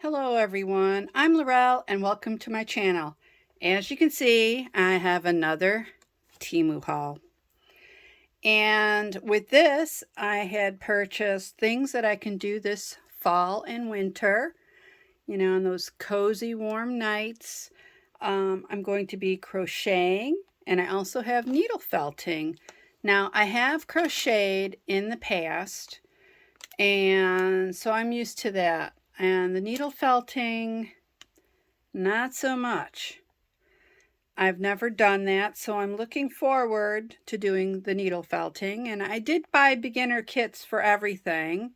Hello everyone, I'm Laurel and welcome to my channel. As you can see, I have another Temu haul. And with this, I had purchased things that I can do this fall and winter. You know, on those cozy warm nights. I'm going to be crocheting, and I also have needle felting. Now, I have crocheted in the past, and so I'm used to that. And the needle felting, not so much. I've never done that, so I'm looking forward to doing the needle felting. And I did buy beginner kits for everything.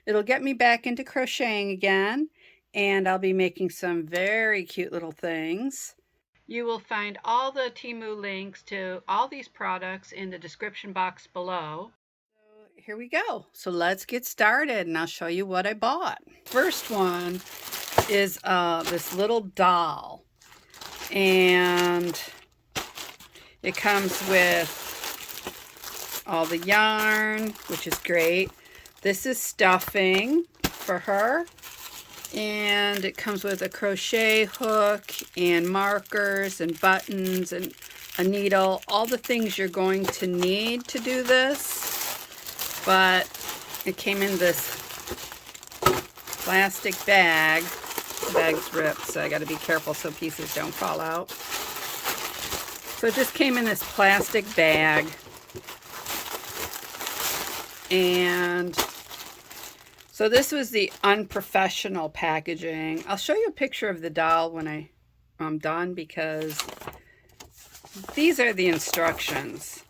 It'll get me back into crocheting again, and I'll be making some very cute little things. You will find all the Temu links to all these products in the description box below. Here we go. So let's get started and I'll show you what I bought. First one is this little doll, and it comes with all the yarn, which is great. This is stuffing for her, and it comes with a crochet hook and markers and buttons and a needle, all the things you're going to need to do this. But it came in this plastic bag. The bag's ripped, so I got to be careful so pieces don't fall out. So it just came in this plastic bag. And so this was the unprofessional packaging. I'll show you a picture of the doll when I'm done, because these are the instructions.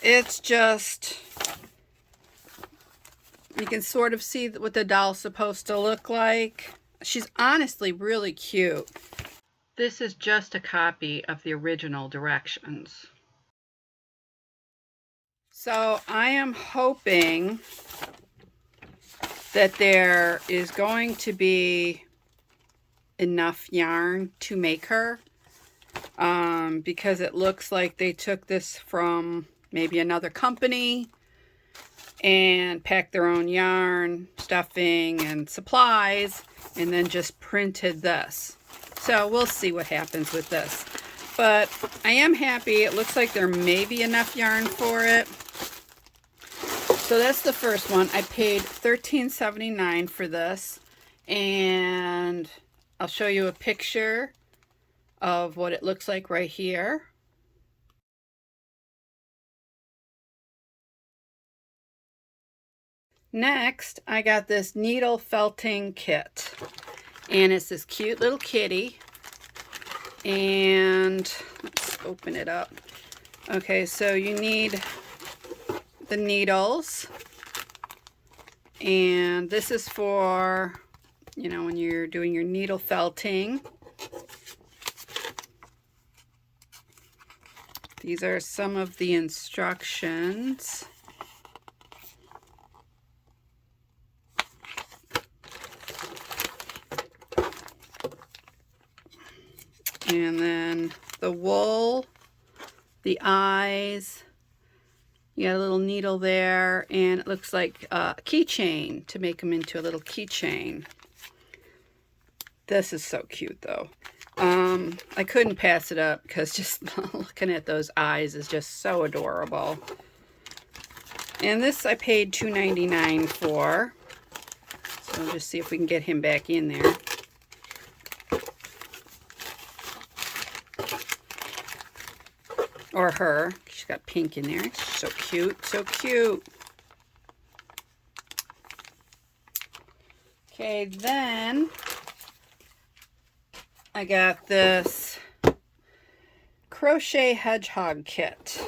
It's just, you can sort of see what the doll's supposed to look like. She's honestly really cute. This is just a copy of the original directions. So I am hoping that there is going to be enough yarn to make her, because it looks like they took this from maybe another company and packed their own yarn, stuffing, and supplies, and then just printed this. So we'll see what happens with this. But I am happy. It looks like there may be enough yarn for it. So that's the first one. I paid $13.79 for this, and I'll show you a picture of what it looks like right here. Next, I got this needle felting kit, and it's this cute little kitty. And let's open it up. Okay, so you need the needles, and this is for, you know, when you're doing your needle felting. These are some of the instructions. And then the wool, the eyes, you got a little needle there, and it looks like a keychain to make them into a little keychain. This is so cute though. I couldn't pass it up because just looking at those eyes is just so adorable. And this I paid $2.99 for. So we'll just see if we can get him back in there. Or her. She's got pink in there. So cute, so cute. Okay, then I got this Crochet Hedgehog Kit.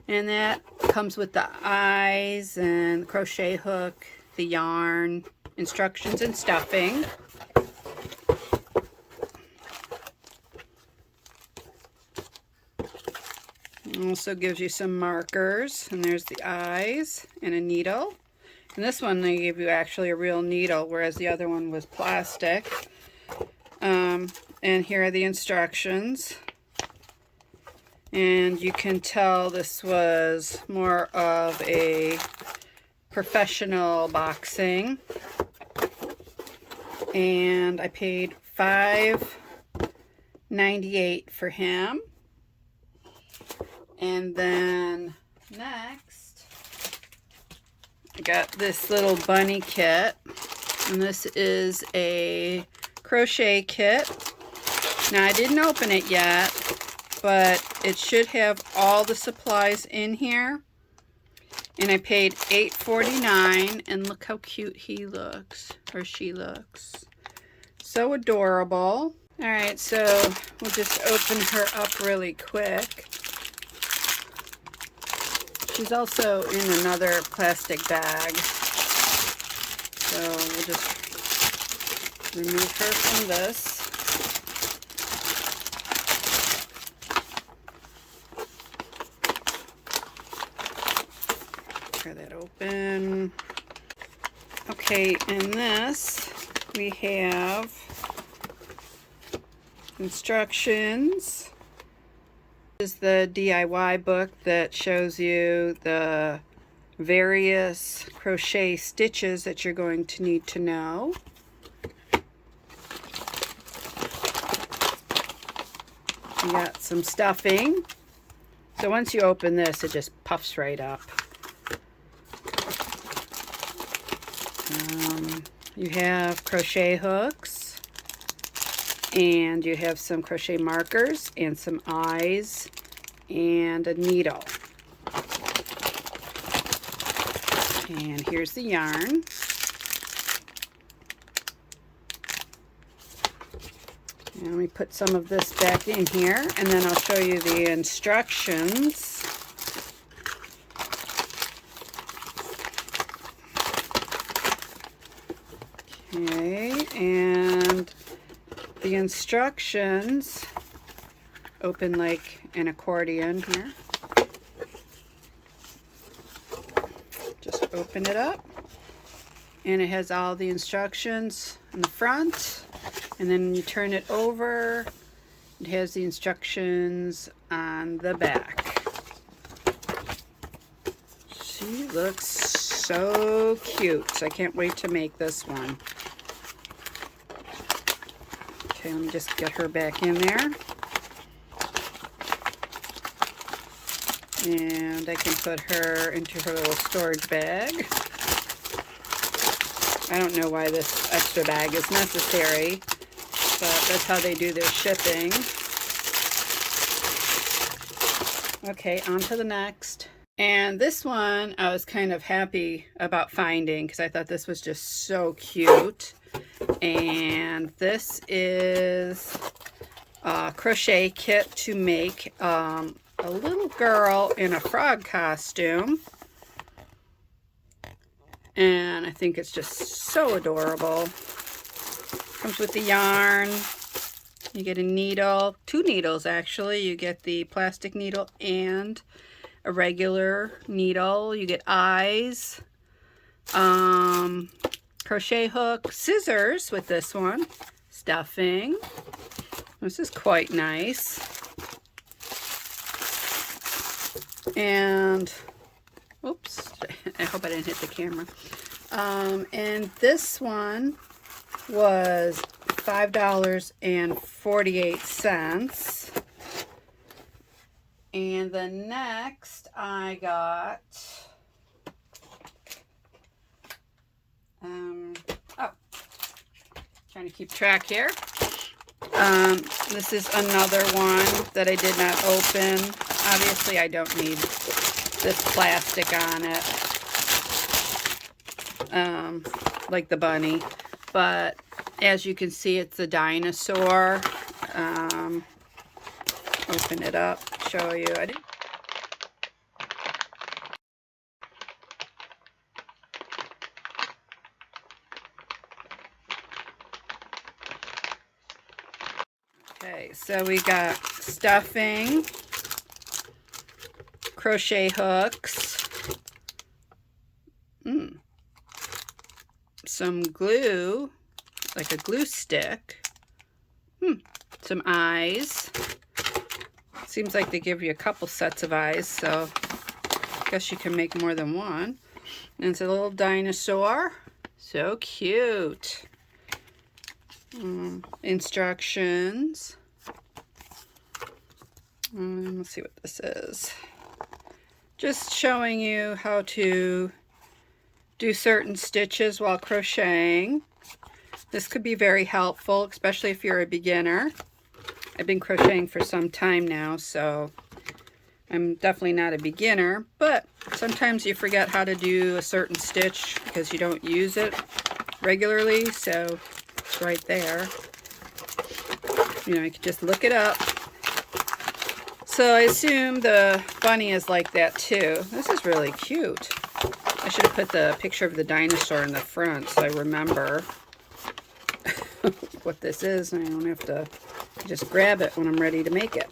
And that comes with the eyes and the crochet hook, the yarn, instructions, and stuffing. Also gives you some markers, and there's the eyes and a needle. And this one they give you actually a real needle, whereas the other one was plastic. And here are the instructions. And you can tell this was more of a professional boxing. and I paid $5.98 for him. And then next, I got this little bunny kit, and this is a crochet kit. Now, I didn't open it yet, but it should have all the supplies in here. And I paid $8.49, and look how cute he looks, or she looks. So adorable. All right, so we'll just open her up really quick. She's also in another plastic bag. So we'll just remove her from this. Tear that open. Okay, in this we have instructions. This is the DIY book that shows you the various crochet stitches that you're going to need to know. You got some stuffing. So once you open this, it just puffs right up. You have crochet hooks, and you have some crochet markers and some eyes and a needle. And here's the yarn. And let me put some of this back in here, and then I'll show you the instructions. Okay, and the instructions open like an accordion here. Just open it up, and it has all the instructions in the front, and then you turn it over, it has the instructions on the back. She looks so cute. I can't wait to make this one. Okay, let me just get her back in there. And I can put her into her little storage bag. I don't know why this extra bag is necessary, but that's how they do their shipping. Okay, on to the next. And this one I was kind of happy about finding because I thought this was just so cute. And this is a crochet kit to make a little girl in a frog costume. And I think it's just so adorable. Comes with the yarn. You get a needle, 2 needles actually. You get the plastic needle and a regular needle. You get eyes, crochet hook, scissors with this one, stuffing. This is quite nice. And oops, I hope I didn't hit the camera. And this one was $5.48. And the next I got, trying to keep track here. This is another one that I did not open. Obviously I don't need this plastic on it, like the bunny, but as you can see, it's a dinosaur. Open it up, show you. Okay, so we got stuffing, crochet hooks, some glue, like a glue stick, some eyes. Seems like they give you a couple sets of eyes, so I guess you can make more than one. And it's a little dinosaur. So cute. instructions. Let's see what this is. Just showing you how to do certain stitches while crocheting. This could be very helpful, especially if you're a beginner. I've been crocheting for some time now, so I'm definitely not a beginner, but sometimes you forget how to do a certain stitch because you don't use it regularly, so it's right there. You know, you can just look it up. So I assume the bunny is like that too. This is really cute. I should have put the picture of the dinosaur in the front so I remember what this is, and I don't have to just grab it when I'm ready to make it.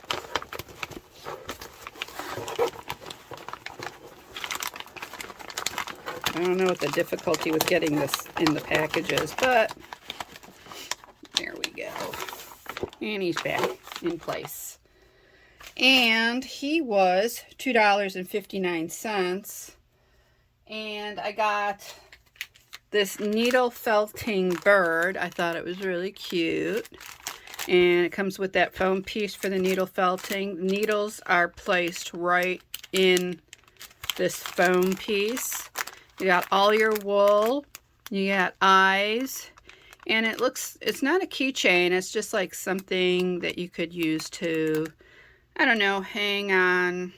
I don't know what the difficulty with getting this in the package is, but there we go. And he's back in place. And he was $2.59. And I got this needle felting bird. I thought it was really cute. And it comes with that foam piece for the needle felting. Needles are placed right in this foam piece. You got all your wool. You got eyes. And it's not a keychain. It's just like something that you could use to, I don't know, hang on,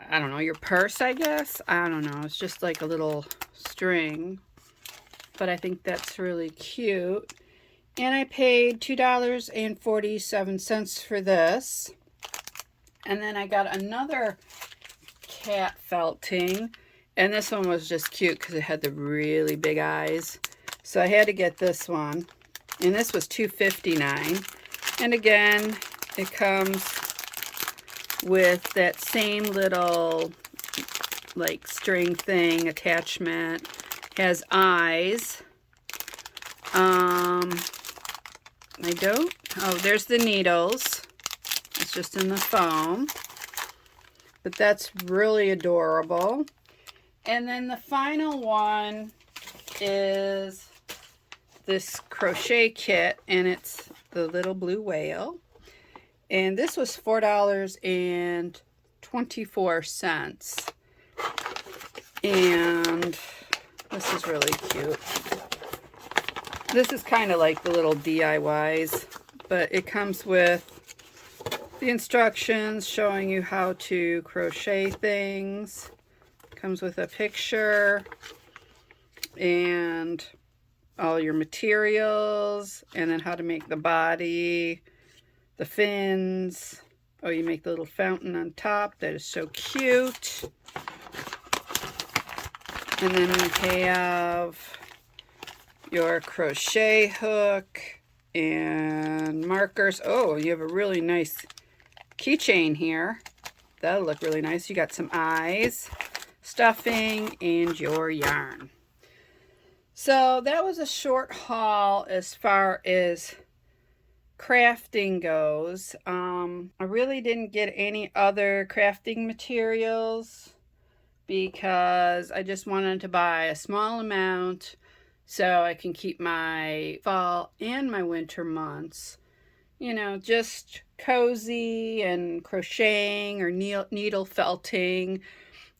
I don't know, your purse, I guess. I don't know. It's just like a little string. But I think that's really cute. And I paid $2.47 for this. And then I got another cat felting. And this one was just cute because it had the really big eyes. So I had to get this one. And this was $2.59. And again, it comes with that same little like string thing attachment. Has eyes. There's the needles. It's just in the foam. But that's really adorable. And then the final one is this crochet kit, and it's the little blue whale. And this was $4.24. And this is really cute. This is kind of like the little DIYs, but it comes with the instructions showing you how to crochet things. Comes with a picture and all your materials, and then how to make the body, the fins. Oh, you make the little fountain on top. That is so cute. And then we have your crochet hook and markers. Oh, you have a really nice keychain here. That'll look really nice. You got some eyes, stuffing, and your yarn. So that was a short haul as far as crafting goes. I really didn't get any other crafting materials because I just wanted to buy a small amount so I can keep my fall and my winter months, you know, just cozy and crocheting or needle felting,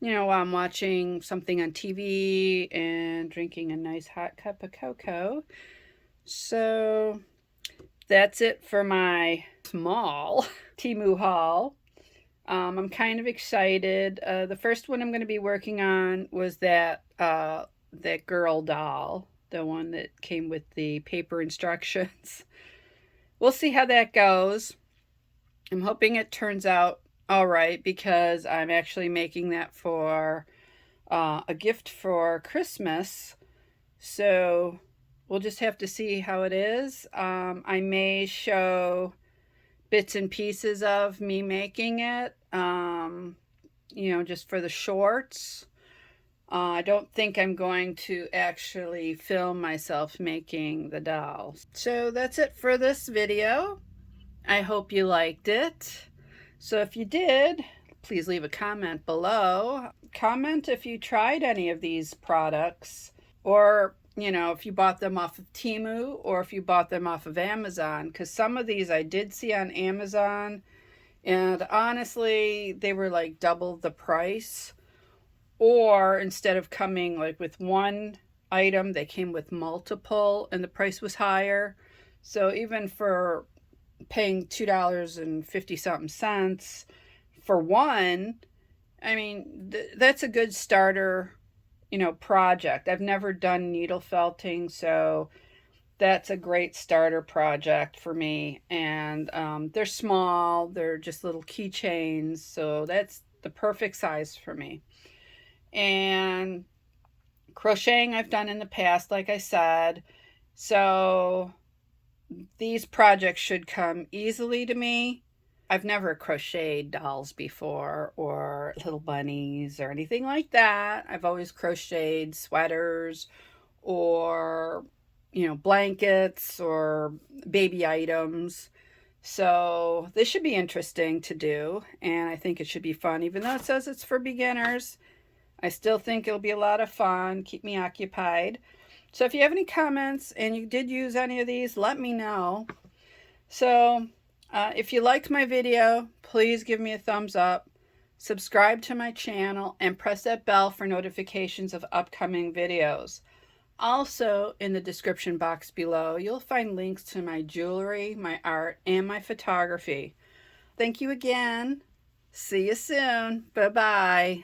you know, while I'm watching something on TV and drinking a nice hot cup of cocoa. So that's it for my small Temu haul. I'm kind of excited. The first one I'm going to be working on was that girl doll, the one that came with the paper instructions. We'll see how that goes. I'm hoping it turns out all right because I'm actually making that for a gift for Christmas. So we'll just have to see how it is. I may show bits and pieces of me making it, you know, just for the shorts. I don't think I'm going to actually film myself making the doll. So that's it for this video. I hope you liked it. So if you did, please leave a comment below. Comment if you tried any of these products, or you know, if you bought them off of Temu or if you bought them off of Amazon, because some of these I did see on Amazon, and honestly, they were like double the price. Or instead of coming like with one item, they came with multiple and the price was higher. So even for paying $2.50 something cents for one, I mean, that's a good starter, you know, project. I've never done needle felting, so that's a great starter project for me. And they're small, they're just little keychains, so that's the perfect size for me. And crocheting I've done in the past, like I said, so these projects should come easily to me. I've never crocheted dolls before or little bunnies or anything like that. I've always crocheted sweaters or, you know, blankets or baby items. So this should be interesting to do, and I think it should be fun. Even though it says it's for beginners, I still think it'll be a lot of fun, keep me occupied. So if you have any comments and you did use any of these, let me know. So if you liked my video, please give me a thumbs up, subscribe to my channel, and press that bell for notifications of upcoming videos. Also, in the description box below, you'll find links to my jewelry, my art, and my photography. Thank you again. See you soon. Bye-bye.